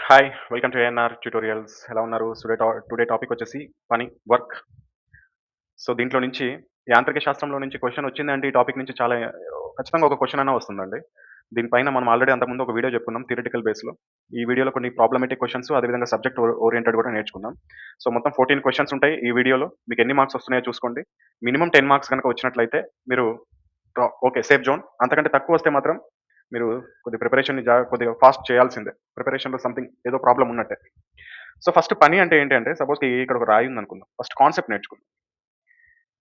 Hi! Welcome to ANR tutorials. ఎలా ఉన్నారు? Today topic వచ్చేసి పని, వర్క్. సో, దీంట్లో నుంచి యాంత్రిక శాస్త్రంలో నుంచి క్వెషన్ వచ్చిందంటే ఈ టాపిక్ నుంచి చాలా ఖచ్చితంగా ఒక క్వెషన్ అన్నా వస్తుందండి. దీనిపైన మనం ఆల్రెడీ అంతకుముందు ఒక వీడియో చెప్పుకున్నాం థియరిటికల్ బేస్‌లో. ఈ వీడియోలో కొన్ని ప్రాబ్లమాటిక్ క్వెషన్స్ అదేవిధంగా సబ్జెక్ట్ ఓరియెంటెడ్ కూడా నేర్చుకుందాం. సో, మొత్తం 14 క్వెషన్స్ ఉంటాయి ఈ వీడియోలో. మీకు ఎన్ని మార్క్స్ వస్తున్నాయో చూసుకోండి. మినిమమ్ 10 మార్క్స్ గనుక వచ్చినట్లయితే మీరు ఓకే. Safe zone. అంతకంటే తక్కువ వస్తే మాత్రం మీరు కొద్దిగా ప్రిపరేషన్‌ని కొద్దిగా ఫాస్ట్ చేయాల్సిందే. ప్రిపరేషన్‌లో సంథింగ్ ఏదో ప్రాబ్లమ్ ఉన్నట్టే. సో, ఫస్ట్ పని అంటే ఏంటి అంటే సపోజ్‌కి ఇక్కడ ఒక రాయి ఉందనుకుందాం. ఫస్ట్ కాన్సెప్ట్ నేర్చుకుందాం.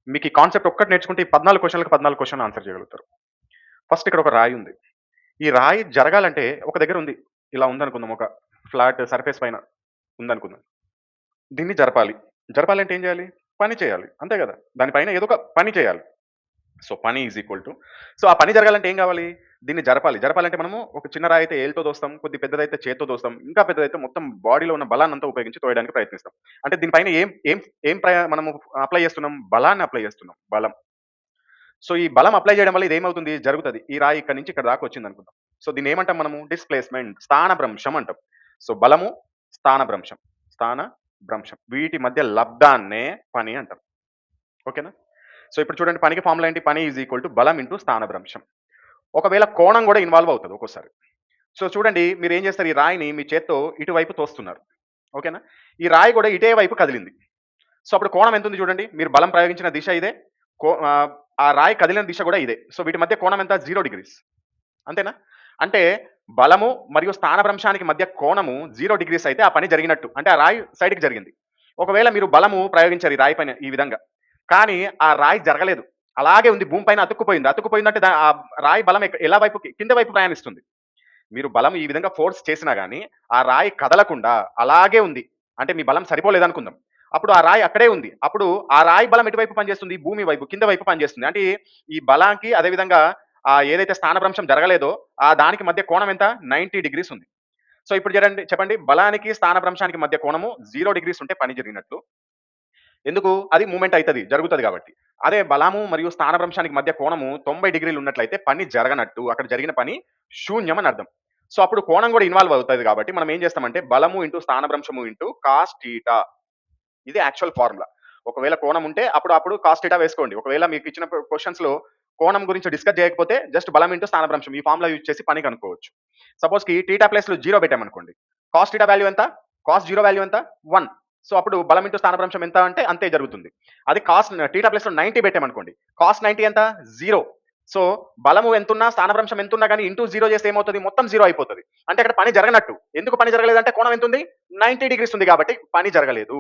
మీకు ఈ కాన్సెప్ట్ ఒక్కటి నేర్చుకుంటే ఈ 14 క్వెషన్‌లకి 14 క్వెషన్‌లు ఆన్సర్ చేయగలుగుతారు. ఫస్ట్ ఇక్కడ ఒక రాయి ఉంది. ఈ రాయి జరగాలంటే ఒక దగ్గర ఉంది. ఇలా ఉందనుకుందాం. ఒక ఫ్లాట్ సర్ఫేస్ పైన ఉందనుకుందాం. దీన్ని జరపాలి. జరపాలంటే ఏం చేయాలి? పని చేయాలి. అంతే కదా! దానిపైన ఏదో ఒక పని చేయాలి. సో, పని ఈజ్ ఈక్వల్ టు సో, ఆ పని జరగాలంటే ఏం కావాలి? దీన్ని జరపాలి. జరపాలంటే మనము ఒక చిన్న రాయి అయితే ఏలుతో దోస్తాం. కొద్ది పెద్దదైతే చేత్తో దోస్తాం. ఇంకా పెద్దదైతే మొత్తం బాడీలో ఉన్న బలాన్నంతా ఉపయోగించి తోయడానికి ప్రయత్నిస్తాం. అంటే దీనిపైన ఏం ఏం ఏం మనము అప్లై చేస్తున్నాం? బలాన్ని అప్లై చేస్తున్నాం. బలం. సో, ఈ బలం అప్లై చేయడం వల్ల ఇదేమవుతుంది? జరుగుతది. ఈ రాయి ఇక్కడి నుంచి ఇక్కడ దాకా వచ్చిందనుకుందాం. సో, దీన్నేమంటాం మనము? డిస్‌ప్లేస్‌మెంట్, స్థానభ్రంశం అంటాం. సో, బలము, స్థానభ్రంశం, స్థానభ్రంశం. వీటి మధ్య లబ్దాన్నే పని అంటాం. ఓకేనా? సో, ఇప్పుడు చూడండి పనికి ఫార్ములా ఏంటి? పని ఈజ్ ఈక్వల్ టు బలం ఇంటూ స్థానభ్రంశం. ఒకవేళ కోణం గూడా ఇన్వాల్వ్ అవుతది ఒక్కోసారి. సో, చూడండి మీరేం చేస్తారు? ఈ రాయిని మీ చేత్తో ఇటువైపు తోస్తున్నారు. ఓకేనా? ఈ రాయి గూడా ఇటే వైపు కదిలింది. సో, అప్పుడు కోణం ఎంతుంది చూడండి. మీరు బలం ప్రయోగించిన దిశ ఇదే. ఆ రాయి కదిలిన దిశ గూడా ఇదే. సో, వీటి మధ్య కోణం ఎంత? 0 డిగ్రీస్. అంతేనా? అంటే బలము మరియు స్థానభ్రంశానికి మధ్య కోణము 0 డిగ్రీస్ అయితే ఆ పని జరిగినట్టు. అంటే ఆ రాయి సైడ్‌కి జరిగింది. ఒకవేళ మీరు బలము ప్రయోగించారు ఈ రాయి పైన ఈ విధంగా. కానీ ఆ రాయి జరగలేదు. అలాగే ఉంది భూమి పైన అతుక్కుపోయింది. అతుక్కుపోయిందంటే ఆ రాయి బలం ఎలా వైపుకి కింద వైపు ప్రయాణిస్తుంది. మీరు బలం ఈ విధంగా ఫోర్స్ చేసినా గాని, ఆ రాయి కదలకుండా అలాగే ఉంది. అంటే మీ బలం సరిపోలేదనుకుందాం. అప్పుడు ఆ రాయి అక్కడే ఉంది. అప్పుడు ఆ రాయి బలం ఎటువైపు పనిచేస్తుంది? భూమి వైపు, కింద వైపు పనిచేస్తుంది. అంటే ఈ బలానికి అదే విధంగా ఏదైతే స్థానభ్రంశం జరగలేదో, ఆ దానికి మధ్య కోణం ఎంత? 90 డిగ్రీస్ ఉంది. సో, ఇప్పుడు చెప్పండి బలానికి, స్థానభ్రంశానికి మధ్య కోణము 0 డిగ్రీస్ ఉంటే పని జరిగినట్లు. ఎందుకు? అది మూవ్‌మెంట్ అయితది. జరుగుతది గాబట్టి. అదే బలము మరియు స్థానభ్రంశానికి మధ్య కోణము 90 డిగ్రీలు ఉన్నట్లయితే పని జరగనట్టు. అక్కడ జరిగిన పని శూన్యం అని అర్థం. సో, అప్పుడు కోణం గూడా ఇన్వాల్వ్ అవుతది గాబట్టి మనం ఏం చేస్తామంటే బలము ఇంటూ స్థానభ్రంశము ఇంటూ కాస్ టీటా. ఇది యాక్చువల్ ఫార్ములా. ఒకవేళ కోణం ఉంటే అప్పుడు కాస్ టీటా వేసుకోండి. ఒకవేళ మీకు ఇచ్చిన క్వెషన్స్‌లో కోణం గురించి డిస్కస్ చేయకపోతే జస్ట్ బలం ఇంటూ స్థానభ్రంశం ఈ ఫార్ములా యూజ్ చేసి పని కనుక్కోవచ్చు. సపోజ్‌కి టీటా ప్లేస్‌లో 0 పెట్టామనుకోండి. కాస్ టీటా వాల్యూ ఎంత? కాస్ 0 వాల్యూ ఎంత? 1. సో, అప్పుడు బలం ఇంటూ స్థానభ్రంశం ఎంత అంటే అంతే జరుగుతుంది. అది టీటా ప్లేస్‌లో 90 పెట్టామనుకోండి. కాస్ 90 ఎంత? 0. సో, బలము ఎంతున్నా, స్థానభ్రంశం ఎంతున్నా గాని ఇంటూ 0 చేస్తే ఏమవుతది? మొత్తం 0 అయిపోతది. అంటే అక్కడ పని జరగనట్టు. ఎందుకు పని జరగలేదంటే కోణం ఎంతుంది? 90 డిగ్రీస్ ఉంది కాబట్టి పని జరగలేదు.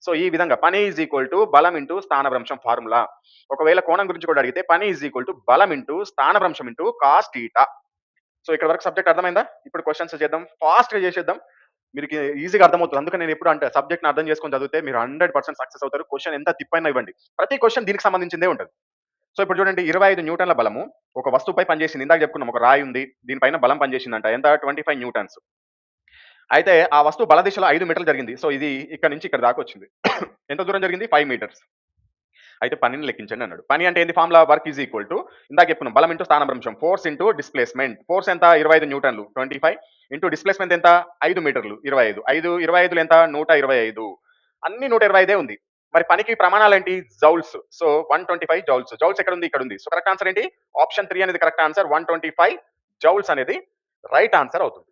సో, ఈ విధంగా పని ఈజ్ ఈక్వల్ టు బలం ఇంటూ స్థానభ్రంశం ఫార్ములా. ఒకవేళ కోణం గురించి కూడా అడిగితే పని ఈజ్ ఈక్వల్ టు బలం ఇంటూ స్థానభ్రంశం ఇంటూ కాస్ టీటా. సో, ఇక్కడ వరకు సబ్జెక్ట్ అర్థమైందా? ఇప్పుడు క్వెషన్స్ చేద్దాం. ఫాస్ట్‌గా చేసేద్దాం. మీరుకి ఈజీగా అర్థమవుతది. అందుకని నేను ఎప్పుడు అంటే సబ్జెక్ట్‌ని అర్థం చేసుకొని చదివితే మీరు 100% సక్సెస్ అవుతారు. క్వెషన్ ఎంత తిప్పైనా ఇవ్వండి. ప్రతి క్వెషన్ దీనికి సంబంధించిందే ఉంటది. సో, ఇప్పుడు చూడండి 25 న్యూటన్ల బలము ఒక వస్తువుపై పనిచేసింది. ఇందాక చెప్పుకున్నాం ఒక రాయి ఉంది. దీనిపైన బలం పనిచేసిందంట. ఎంత? 25 న్యూటన్స్. అయితే ఆ వస్తువు బల దిశలో 5 మీటర్లు జరిగింది. సో, ఇది ఇక్కడి నుంచి ఇక్కడ దాకా వచ్చింది. ఎంత దూరం జరిగింది? 5 మీటర్స్. అయితే పనిని లెక్కించండి అన్నాడు. పని అంటే ఏంది formula? Work is equal to ఇందాక చెప్పుకున్నాం బలం ఇంటూ స్థానభ్రంశం. Force into displacement. ఫోర్స్ ఎంత? 25 న్యూటన్లు 25 ఇంటూ డిస్‌ప్లేస్‌మెంట్ ఎంత? 5 మీటర్లు 25. 25 ఎంత? 125. అన్ని 125 ఉంది. మరి పనికి ప్రమాణాలేంటి? జౌల్స్. So, 125 joules. జౌల్స్ ఎక్కడుంది? ఇక్కడుంది. సో, కరెక్ట్ ఆన్సర్ ఏంటి? ఆప్షన్ 3 అనేది కరెక్ట్ ఆన్సర్. 125 జౌల్స్ అనేది రైట్ ఆన్సర్ అవుతుంది.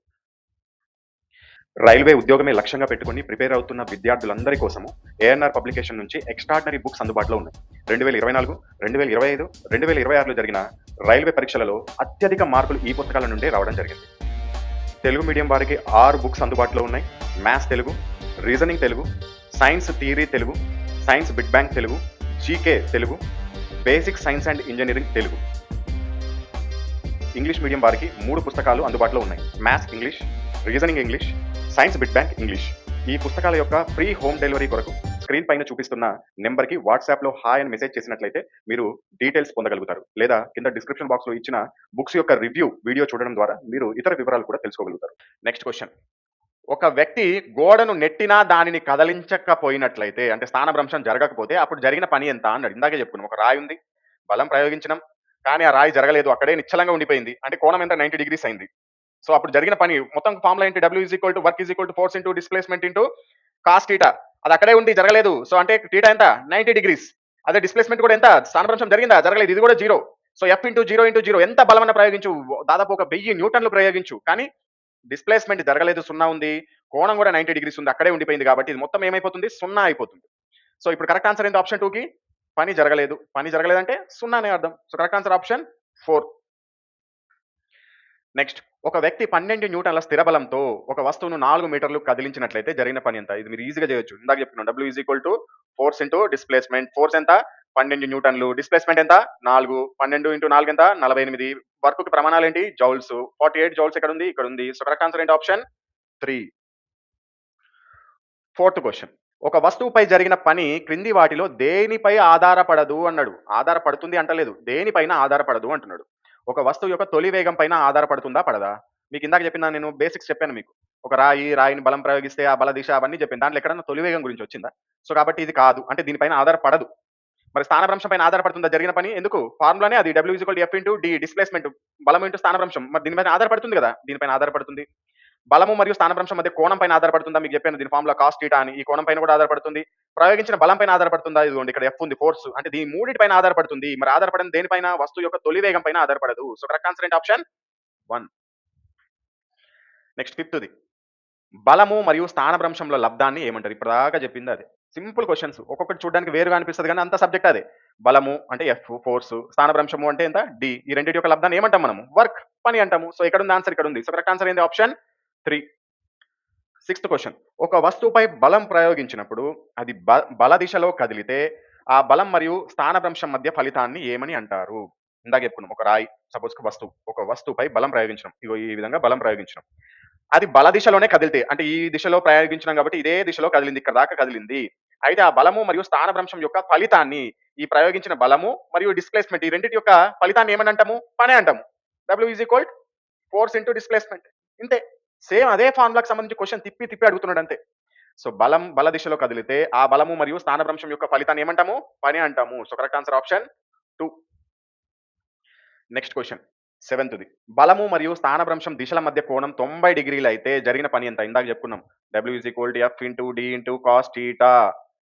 రైల్వే ఉద్యోగమే లక్ష్యంగా పెట్టుకొని ప్రిపేర్ అవుతున్న విద్యార్థులందరి కోసము ఏఎన్ఆర్ పబ్లికేషన్ నుంచి ఎక్స్ట్రార్డినరీ బుక్స్ అందుబాటులో ఉన్నాయి. 2024, 2025, 2026లో జరిగిన రైల్వే పరీక్షలలో అత్యధిక మార్కులు ఈ పుస్తకాల నుండే రావడం జరిగింది. తెలుగు మీడియం వారికి 6 బుక్స్ అందుబాటులో ఉన్నాయి. Maths Telugu, reasoning Telugu, science theory Telugu, science big bang Telugu, GK Telugu, basic science and engineering Telugu. English medium వారికి 3 పుస్తకాలు అందుబాటులో ఉన్నాయి. Maths English, reasoning English, science big bang English. ఈ పుస్తకాల యొక్క ఫ్రీ హోమ్ డెలివరీ కొరకు స్క్రీన్ పైన చూపిస్తున్న నెంబర్కి వాట్సాప్లో హాయ్ అని మెసేజ్ చేసినట్లయితే మీరు డీటెయిల్స్ పొందగలుగుతారు. లేదా కింద డిస్క్రిప్షన్ బాక్స్లో ఇచ్చిన బుక్స్ యొక్క రివ్యూ వీడియో చూడడం ద్వారా మీరు ఇతర వివరాలు కూడా తెలుసుకోగలుగుతారు. Next question. ఒక వ్యక్తి గోడను నెట్టినా దానిని కదలించకపోయినట్లయితే అంటే స్థానభ్రంశం జరగకపోతే అప్పుడు జరిగిన పని ఎంత అన్నాడు. ఇందాకే చెప్పుకున్నాం. ఒక రాయి ఉంది, బలం ప్రయోగించినాం, కానీ ఆ రాయి జరగలేదు. అక్కడే నిశ్చలంగా ఉండిపోయింది. అంటే కోణం ఎంత? 90 డిగ్రీస్ అయింది. సో అప్పుడు జరిగిన పని మొత్తం ఫార్ములా ఏంటి? W is equal to work is equal to force into displacement into cos theta. అది అక్కడే ఉంది, జరగలేదు. సో అంటే టీటా ఎంత? 90 డిగ్రీస్. అదే డిస్ప్లేస్మెంట్ కూడా ఎంత? స్థానభ్రంశం జరిగిందా? జరగలేదు. ఇది కూడా zero. So F into zero into zero ఎంత బలమన్న ప్రయోగించు, దాదాపు ఒక 1000 న్యూటన్లు ప్రయోగించు, కానీ డిస్ప్లేస్మెంట్ జరగలేదు, సున్నా ఉంది. కోణం కూడా 90 డిగ్రీస్ ఉంది, అక్కడే ఉండిపోయింది. కాబట్టి ఇది మొత్తం ఏమైపోతుంది? సున్నా అయిపోతుంది. సో ఇప్పుడు కరెక్ట్ ఆన్సర్ ఏంటి? ఆప్షన్ 2కి పని జరగలేదు. పని జరగలేదంటే సున్నా అనే అర్థం. So correct answer option 4. Next, ఒక వ్యక్తి 12 న్యూటన్ల స్థిర బలంతో ఒక వస్తువును 4 మీటర్లు కదిలించినట్లయితే జరిగిన పని ఎంత? ఇది మీరు ఈజీగా చేయొచ్చు. ఇందాక చెప్పుకున్నాం, W is equal to force into displacement. Force ఎంత? 12 న్యూటన్లు. డిస్ప్లేస్మెంట్ ఎంత? 4. 12 ఇంటూ 4 ఎంత? 48. వర్క్ కి ప్రమాణాలు ఏంటి? జౌల్స్. 48 జౌల్స్ ఎక్కడ ఉంది? ఇక్కడ ఉంది. సో కరెక్ట్ ఆన్సర్ ఏంటి? ఆప్షన్ 3. 4th క్వశ్చన్, ఒక వస్తువుపై జరిగిన పని క్రింది వాటిలో దేనిపై ఆధారపడదు అన్నాడు. ఆధారపడుతుంది అంటలేదు, దేనిపైన ఆధారపడదు అంటున్నాడు. ఒక వస్తువు యొక్క తొలి వేగం పైన ఆధారపడుతుందా పడదా? మీకు ఇందాక చెప్పిన నేను బేసిక్స్ చెప్పాను మీకు. ఒక రాయిని బలం ప్రయోగిస్తే ఆ బల దిశ అవన్నీ చెప్పాను. దాంట్లో ఎక్కడన్నా తొలి వేగం గురించి వచ్చిందా? సో కాబట్టి ఇది కాదు, అంటే దీనిపైన ఆధారపడదు. మరి స్థానభ్రంశం పైన ఆధారపడుతుందా జరిగిన పని? ఎందుకు? ఫార్ములానే అది, W is equal to F into D, displacement బలం ఇంటూ స్థానభ్రంశం. మరి దీనిపైన ఆధారపడుతుంది కదా, దీనిపైన ఆధారపడుతుంది. బలము మరియు స్థానభ్రంశం మధ్య కోణం పైన ఆధారపడుతుందా? మీకు చెప్పాను దీని ఫార్ములా కాస్ టీటా అని. ఈ కోణం పైన కూడా ఆధారపడుతుంది. ప్రయోగించిన బలం పైన ఆధారపడుతుందా? ఇదిగోండి ఇక్కడ ఎఫ్ ఉంది, ఫోర్స్, అంటే దీని మూడింటి పైన ఆధారపడుతుంది. మరి ఆధారపడని దేనిపైన? వస్తువు యొక్క తొలి వేగం పైన ఆధారపడదు. సో కరెక్ట్ ఆన్సర్ ఏంటి? ఆప్షన్ 1. నెక్స్ట్ 5th, బలము మరియు స్థానభ్రంశంలో లబ్ధాన్ని ఏమంటారు? ఇప్పటిదాకా చెప్పింది అదే. సింపుల్ క్వశ్చన్స్, ఒక్కొక్కటి చూడడానికి వేరుగా అనిపిస్తుంది కానీ అంత సబ్జెక్ట్ అదే. బలము అంటే ఎఫ్, ఫోర్స్. స్థానభ్రంశము అంటే ఎంత? డి. ఈ రెండింటి యొక్క లబ్ధాన్ని ఏమంటాం మనము? వర్క్, పని అంటాము. సో ఇక్కడ ఉంది ఆన్సర్, ఇక్కడ ఉంది. సో కరెక్ట్ ఆన్సర్ ఏంటి? ఆప్షన్ 3. 6th క్వశ్చన్, ఒక వస్తువుపై బలం ప్రయోగించినప్పుడు అది బల దిశలో కదిలితే ఆ బలం మరియు స్థానభ్రంశం మధ్య ఫలితాన్ని ఏమని అంటారు? ఇందాక చెప్పుకున్నాం, ఒక రాయి, సపోజ్ ఒక వస్తువుపై బలం ప్రయోగించడం, ఇగో ఈ విధంగా బలం ప్రయోగించడం, అది బల దిశలోనే కదిలితే, అంటే ఈ దిశలో ప్రయోగించినాం కాబట్టి ఇదే దిశలో కదిలింది, ఇక్కడ దాకా కదిలింది. అయితే ఆ బలము మరియు స్థానభ్రంశం యొక్క ఫలితాన్ని, ఈ ప్రయోగించిన బలము మరియు డిస్ప్లేస్మెంట్, ఈ రెండింటి యొక్క ఫలితాన్ని ఏమని అంటాము? పనే అంటాము. W is equal force into displacement. ఇంతే. సేమ్ అదే ఫార్ములాకి సంబంధించి క్వశ్చన్ తిప్పి తిప్పి అడుగుతున్నాడు అంతే. సో బల దిశలో కదిలితే ఆ బలము మరియు స్థానభ్రంశం యొక్క ఫలితాన్ని ఏమంటాము? పని అంటాము. So correct answer option 2. Next question 7th, బలము మరియు స్థానభ్రంశం దిశల మధ్య కోణం 90 డిగ్రీలు అయితే జరిగిన పని ఎంత? ఇందాక చెప్పుకున్నాం, W is equal to F into D into cos theta.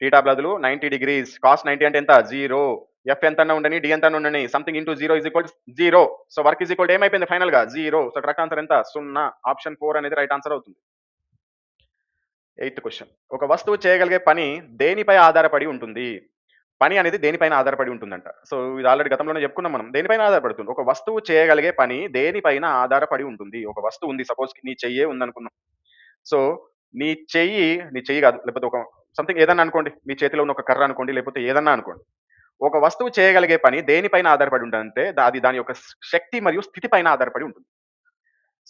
Theta బదులు 90 డిగ్రీస్. కాస్ 90 అంటే ఎంత? 0. ఎఫ్ ఎంత ఉండని, డి ఎంత ఉండని, something into 0 is equal 0. So work is equal ఏమైపోయింది ఫైనల్ గా? 0. సో కరెక్ట్ ఆన్సర్ ఎంత? 0. ఆప్షన్ 4 అనేది రైట్ ఆన్సర్ అవుతుంది. 8th క్వశ్చన్, ఒక వస్తువు చేయగలిగే పని దేనిపై ఆధారపడి ఉంటుంది? పని అనేది దేనిపైన ఆధారపడి ఉంటుందంట. సో ఇది ఆల్రెడీ గతంలోనే చెప్పుకున్నాం మనం. దేనిపైన ఆధారపడుతుంది? ఒక వస్తువు చేయగలిగే పని దేనిపైన ఆధారపడి ఉంటుంది? ఒక వస్తువు ఉంది, సపోజ్ నీ చెయ్యే ఉందనుకుందాం. సో నీ చెయ్యి కాదు, లేకపోతే ఒక సంథింగ్ ఏదన్నా అనుకోండి, మీ చేతిలో ఉన్న ఒక కర్ర అనుకోండి, లేకపోతే ఏదన్నా అనుకోండి. ఒక వస్తువు చేయగలిగే పని దేనిపైన ఆధారపడి ఉంటుందంటే అది దాని యొక్క శక్తి మరియు స్థితి పైన ఆధారపడి ఉంటుంది.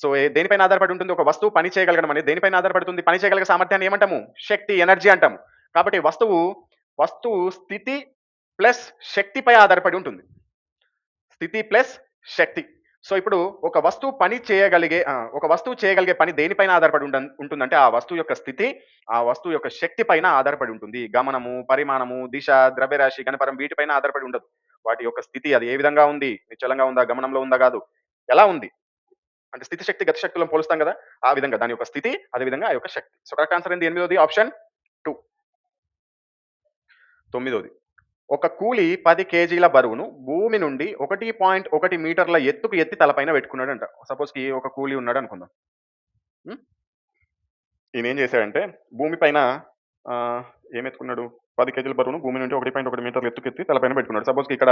సో దేనిపైన ఆధారపడి ఉంటుంది? ఒక వస్తువు పని చేయగలగడం అనేది దేనిపైన ఆధారపడుతుంది? పని చేయగలిగే సామర్థ్యాన్ని ఏమంటాము? శక్తి, ఎనర్జీ అంటాము. కాబట్టి వస్తువు స్థితి ప్లస్ శక్తిపై ఆధారపడి ఉంటుంది. స్థితి ప్లస్ శక్తి. సో ఇప్పుడు ఒక వస్తువు చేయగలిగే పని దేనిపైన ఆధారపడి ఉంటుందంటే ఆ వస్తువు యొక్క స్థితి, ఆ వస్తువు యొక్క శక్తి పైన ఆధారపడి ఉంటుంది. గమనము, పరిమాణము, దిశ, ద్రవ్యరాశి, ఘనపరం వీటిపైన ఆధారపడి ఉండదు. వాటి యొక్క స్థితి, అది ఏ విధంగా ఉంది? నిశ్చలంగా ఉందా? గమనంలో ఉందా? కాదు, ఎలా ఉంది? అంటే స్థితి శక్తి గతి శక్తులను పోలుస్తాం కదా, ఆ విధంగా దాని యొక్క స్థితి, అదే విధంగా ఆ యొక్క శక్తి. సో కరెక్ట్ ఆన్సర్ ఏంది? 8th option 2. 9th, ఒక కూలి 10 కేజీల బరువును భూమి నుండి 1.1 మీటర్ల ఎత్తుకు ఎత్తి తలపైన పెట్టుకున్నాడంట. సపోజ్ కి ఒక కూలి ఉన్నాడు అనుకుందాం. ఉం? ఈయన ఏం చేశాడంటే భూమి పైన ఏం ఎత్తుకున్నాడు? 10 కేజీల బరువును భూమి నుండి 1.1 మీటర్ల ఎత్తుకు ఎత్తి తలపైన పెట్టుకున్నాడు. సపోజ్ కి ఇక్కడ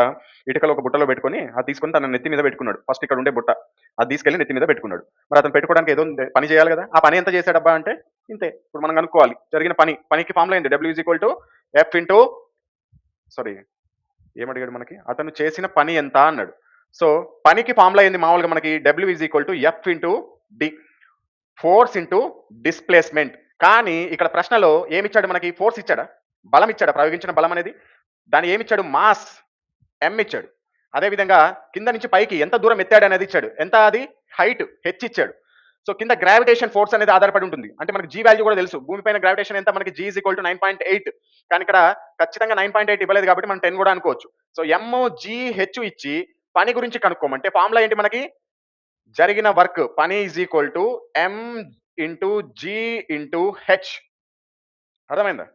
ఇటుకలు ఒక బుట్టలో పెట్టుకొని అది తీసుకొని తన నెత్తి మీద పెట్టుకున్నాడు. ఫస్ట్ ఇక్కడ ఉండే బుట్ట అది తీసుకెళ్లి నెత్తి మీద పెట్టుకున్నాడు. మరి అతను పెట్టుకోవడానికి ఏదో పని చేయాలి కదా, ఆ పని ఎంత చేశాడబ్బా అంటే ఇంతే. ఇప్పుడు మనం కనుక్కోవాలి జరిగిన పనికి ఫార్ములా ఏంటి? W is equal to F into ఏమడిగాడు మనకి? అతను చేసిన పని ఎంత అన్నాడు. సో పనికి ఫార్ములా ఏంది మామూలుగా మనకి? W is equal to F into D, force into displacement. కానీ ఇక్కడ ప్రశ్నలో ఏమిచ్చాడు మనకి? ఫోర్స్ ఇచ్చాడా? బలం ఇచ్చాడా? ప్రయోగించిన బలం అనేది దాన్ని ఏమిచ్చాడు? మాస్, ఎం ఇచ్చాడు. అదేవిధంగా కింద నుంచి పైకి ఎంత దూరం ఎత్తాడు అనేది ఇచ్చాడు. ఎంత? అది హైట్, హెచ్ ఇచ్చాడు. సో కింద గ్రావిటేషన్ ఫోర్స్ అనేది ఆధారపడి ఉంటుంది. అంటే మనకి జీ వాల్యూ కూడా తెలుసు. భూమిపైన గ్రావిటేషన్ ఎంత మనకి? G is equal to 9.8. కానీ ఇక్కడ ఖచ్చితంగా 9.8 ఇవ్వలేదు కాబట్టి మనం 10 కూడా అనుకోవచ్చు. సో ఎం, జీ, హెచ్ ఇచ్చి పని గురించి కనుక్కోమంటే ఫార్ములా ఏంటి మనకి? జరిగిన వర్క్ పని is equal to M into G into H. అర్థమైందా?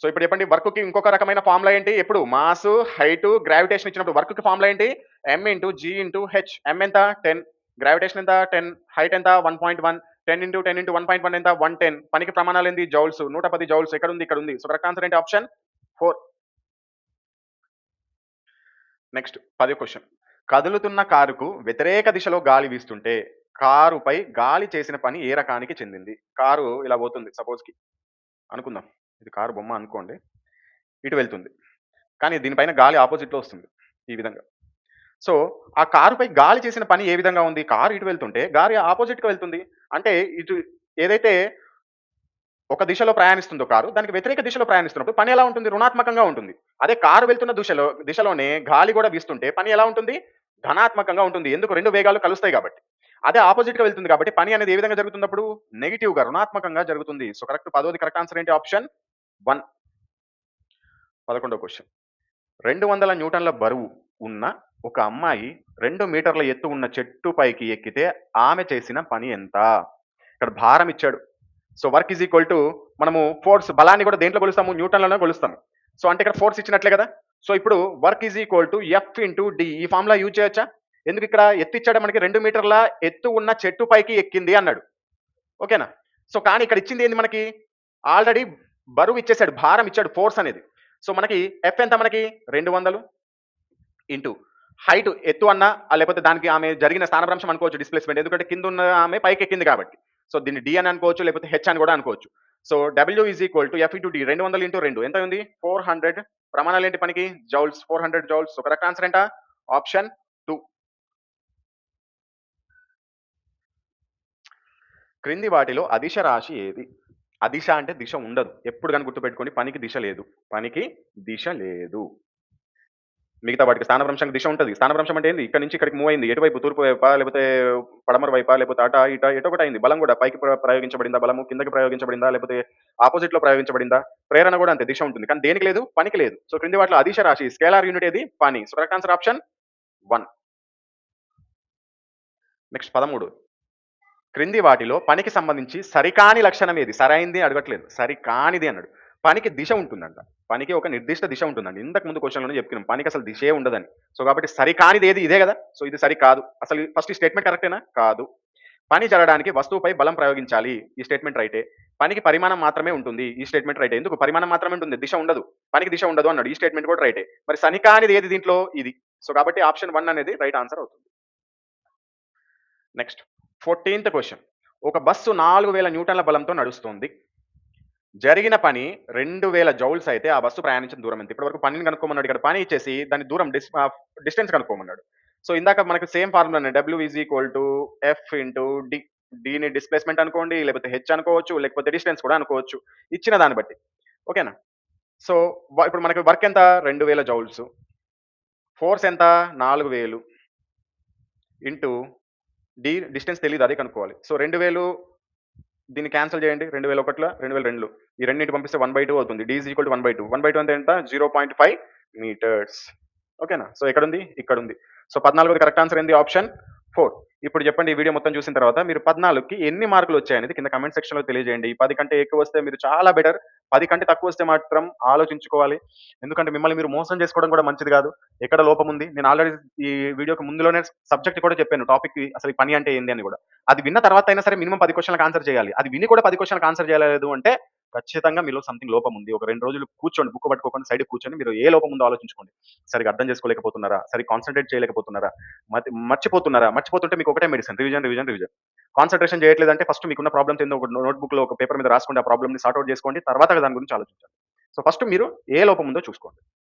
సో ఇప్పుడు చెప్పండి, వర్క్‌కి ఇంకొక రకమైన ఫార్ములా ఏంటి? ఎప్పుడు మాస్, హైట్, గ్రావిటేషన్ ఇచ్చినప్పుడు వర్క్‌కి ఫార్ములా ఏంటి? ఎం ఇంటూ జీ ఇంటూ హెచ్. ఎం ఎంత? 10. గ్రావిటేషన్ ఎంత? 10. హైట్ ఎంత? 1.1. 10 ఇంటూ 10 ఇంటూ 1.1 ఎంత? 110. పనికి ప్రమాణాలు ఏంది? జౌల్స్. 110 జౌల్స్. ఎక్కడుంది? ఇక్కడ ఉంది. సో కరెక్ట్ ఆన్సర్ ఏంటి? ఆప్షన్ 4. నెక్స్ట్ 10వ క్వెషన్. కదులుతున్న కారుకు వ్యతిరేక దిశలో గాలి వీస్తుంటే కారుపై గాలి చేసిన పని ఏ రకానికి చెందింది? కారు ఇలా పోతుంది సపోజ్‌కి అనుకుందాం. ఇది కారు బొమ్మ అనుకోండి. ఇటు వెళ్తుంది. కానీ దీనిపైన గాలి ఆపోజిట్‌లో వస్తుంది. ఈ విధంగా. సో, ఆ కారుపై గాలి చేసిన పని ఏ విధంగా ఉంది? కారు ఇటు వెళ్తుంటే గాలి ఆపోజిట్‌గా వెళ్తుంది. అంటే ఇటు ఏదైతే ఒక దిశలో ప్రయాణిస్తుందో కారు, దానికి వ్యతిరేక దిశలో ప్రయాణిస్తున్నప్పుడు పని ఎలా ఉంటుంది? రుణాత్మకంగా ఉంటుంది. అదే కారు వెళ్తున్న దిశలోనే గాలి గూడా వీస్తుంటే పని ఎలా ఉంటుంది? ధనాత్మకంగా ఉంటుంది. ఎందుకు? 2 వేగాలు కలుస్తాయి గాబట్టి. అదే ఆపోజిట్‌గా వెళ్తుంది గాబట్టి పని అనేది ఏ విధంగా జరుగుతుందప్పుడు? నెగెటివ్‌గా, రుణాత్మకంగా జరుగుతుంది. సో, కరెక్ట్ కరెక్ట్ ఆన్సర్ ఏంటి? ఆప్షన్ 1. 11వ క్వెషన్. 200 న్యూటన్ల బరువు ఉన్న ఒక అమ్మాయి 2 మీటర్ల ఎత్తు ఉన్న చెట్టు పైకి ఎక్కితే ఆమె చేసిన పని ఎంత? ఇక్కడ భారం ఇచ్చాడు. So work is equal to మనము ఫోర్స్ బలాన్ని కూడా దేంట్లో కొలుస్తాము? న్యూటన్‌లోనే కొలుస్తాము. సో అంటే ఇక్కడ ఫోర్స్ ఇచ్చినట్లే కదా! సో ఇప్పుడు work is equal to F into D ఈ ఫార్ములా యూజ్ చేయొచ్చా? ఎందుకు ఇక్కడ ఎత్తు ఇచ్చాడు మనకి 2 మీటర్ల ఎత్తు ఉన్న చెట్టు పైకి ఎక్కింది అన్నాడు. ఓకేనా? సో కానీ ఇక్కడ ఇచ్చింది ఏంది మనకి? ఆల్రెడీ బరువు ఇచ్చేసాడు. భారం ఇచ్చాడు ఫోర్స్ అనేది. సో మనకి ఎఫ్ ఎంత మనకి? 200 ఇంటూ హైట్ ఎత్తు అన్నా లేకపోతే దానికి ఆమె జరిగిన స్థానభ్రంశం అనుకోవచ్చు డిస్ప్లేస్మెంట్. ఎందుకంటే కింద ఉన్న ఆమె పైకి ఎక్కింది కాబట్టి. సో దీన్ని డి అని అనుకోవచ్చు, లేకపోతే హెచ్ అని కూడా అనుకోవచ్చు. So W is equal to F into D 200 into 2 ఎంత ఉంది? 400. ప్రమాణాలు ఏంటి పనికి? Joules. 400 joules. So correct answer ఏంటా? ఆప్షన్ 2. క్రింది వాటిలో అదిశ రాశి ఏది? అదిశ అంటే దిశ ఉండదు. ఎప్పుడు గాని గుర్తుపెట్టుకోండి, పనికి దిశ లేదు. పనికి దిశ లేదు. మిగతా వాటికి స్థానభ్రంశానికి దిశ ఉంటది. స్థానభ్రంశం అంటే ఏంది? ఇక్కడి నుంచి ఇక్కడికి మూవ్ అయింది. ఎటువైపు? తూర్పు వైపా? లేకపోతే పడమర వైపా? లేకపోతే అటా, ఇటా ఎటో ఒకటి అయింది. బలం కూడా పైకి ప్రయోగించబడిందా బలము? కిందకి ప్రయోగించబడిందా? లేకపోతే ఆపోజిట్‌లో ప్రయోగించబడిందా? ప్రేరణ కూడా అంతే దిశ ఉంటుంది. కానీ దేనికి లేదు? పనికి లేదు. సో క్రింది వాటిలో అదిశ రాశి స్కేలార్ యూనిట్ ఏది? పని. So correct answer option 1. Next 13. క్రింది వాటిలో పనికి సంబంధించి సరికాని లక్షణం ఏది? సరైంది అడగట్లేదు. సరికానిది అన్నాడు. పనికి దిశ ఉంటుందంట. పనికి ఒక నిర్దిష్ట దిశ ఉంటుందండి. ఇంతకు ముందు క్వెషన్‌లోనే చెప్పుకున్నాం. పనికి అసలు దిశే ఉండదని. సో కాబట్టి సరికానిది ఏది? ఇదే గదా! సో ఇది సరికాదు. అసలు ఫస్ట్ ఈ స్టేట్‌మెంట్ కరెక్టేనా? కాదు. పని జరగడానికి వస్తువుపై బలం ప్రయోగించాలి. ఈ స్టేట్‌మెంట్ రైటే. పనికి పరిమాణం మాత్రమే ఉంటుంది. ఈ స్టేట్‌మెంట్ రైటే. ఎందుకు? పరిమాణం మాత్రమే ఉంటుంది. దిశ ఉండదు. పనికి దిశ ఉండదు అన్నాడు. ఈ స్టేట్‌మెంట్ కూడా రైటే. మరి సరికానిది ఏది దీంట్లో? ఇది. సో కాబట్టి ఆప్షన్ 1 అనేది రైట్ ఆన్సర్ అవుతుంది. నెక్స్ట్ 14థ్ క్వెషన్. ఒక బస్సు 4000 న్యూటన్ల బలంతో నడుస్తుంది. జరిగిన పని 2000 జౌల్స్ అయితే ఆ బస్సు ప్రయాణించిన దూరం ఎంత? ఇప్పటివరకు పనిని కనుక్కోమన్నాడు. ఇక్కడ పని ఇచ్చేసి దాని దూరం డిస్టెన్స్ కనుక్కోమన్నాడు. సో ఇందాక మనకు సేమ్ ఫార్ములానే W is equal to F into D. డిని డిస్ప్లేస్మెంట్ అనుకోండి, లేకపోతే హెచ్ అనుకోవచ్చు, లేకపోతే డిస్టెన్స్ కూడా అనుకోవచ్చు. ఇచ్చిన దాన్ని బట్టి. ఓకేనా? సో ఇప్పుడు మనకి వర్క్ ఎంత? 2000 జౌల్స్. ఫోర్స్ ఎంత? 4000 ఇంటూ డి డిస్టెన్స్ తెలీదు అదే కనుక్కోవాలి. సో 2000 దీన్ని క్యాన్సెల్ చేయండి. 2001 2002 ఈ రెండింటి పంపిస్తే 1/2 అవుతుంది. D is equal to 1/2. 1/2 అంటే ఎంత? 0.5 మీటర్స్. ఓకేనా? సో ఎక్కడుంది? ఇక్కడుంది. సో 14ది కరెక్ట్ ఆన్సర్ ఏంది? ఆప్షన్ 4. ఇప్పుడు చెప్పండి, ఈ వీడియో మొత్తం చూసిన తర్వాత మీరు 14కి ఎన్ని మార్కులు వచ్చాయనేది కింద కామెంట్ సెక్షన్‌లో తెలియజేయండి. 10 కంటే ఎక్కువ వస్తే మీరు చాలా బెటర్. 10 కంటే తక్కువ వస్తే మాత్రం ఆలోచించుకోవాలి. ఎందుకంటే మిమ్మల్ని మీరు మోసం చేసుకోవడం కూడా మంచిది కాదు. ఎక్కడ లోపం ఉంది? నేను ఆల్రెడీ ఈ వీడియోకి ముందులోనే సబ్జెక్ట్ కూడా చెప్పాను. టాపిక్ అసలు ఈ పని అంటే ఏంది అని కూడా. అది విన్న తర్వాత అయినా సరే మినిమమ్ 10 క్వెషన్‌లకు ఆన్సర్ చేయాలి. అది విని కూడా 10 క్వెషన్‌లకు ఆన్సర్ చేయలేదు అంటే ఖచ్చితంగా మీలో సంథింగ్ లోపం ఉంది. ఒక 2 రోజులు కూర్చోండి. బుక్ పట్టుకోకుండా సైడ్‌కి కూర్చొని మీరు ఏ లోపం ఉందో ఆలోచించుకోండి. సరిగ్గా అర్థం చేసుకోలేకపోతున్నారా? సరిగ్గా కాన్సంట్రేట్ చేయలేకపోతున్నారా? మర్చిపోతున్నారా? మర్చిపోతుంటే మీకు ఒకటే medicine revision, revision, revision. Concentration చేయట్లేదంటే ఫస్ట్ మీకున్న ప్రాబ్లమ్స్ ఏందో ఒక నోట్‌బుక్‌లో ఒక పేపర్ మీద రాసుకోండి. ఆ ప్రాబ్లమ్‌ని సార్ట్ ఔట్ చేసుకోండి. తర్వాత దాని గురించి ఆలోచించండి. సో ఫస్ట్ మీరు ఏ లోపం ఉందో చూసుకోండి.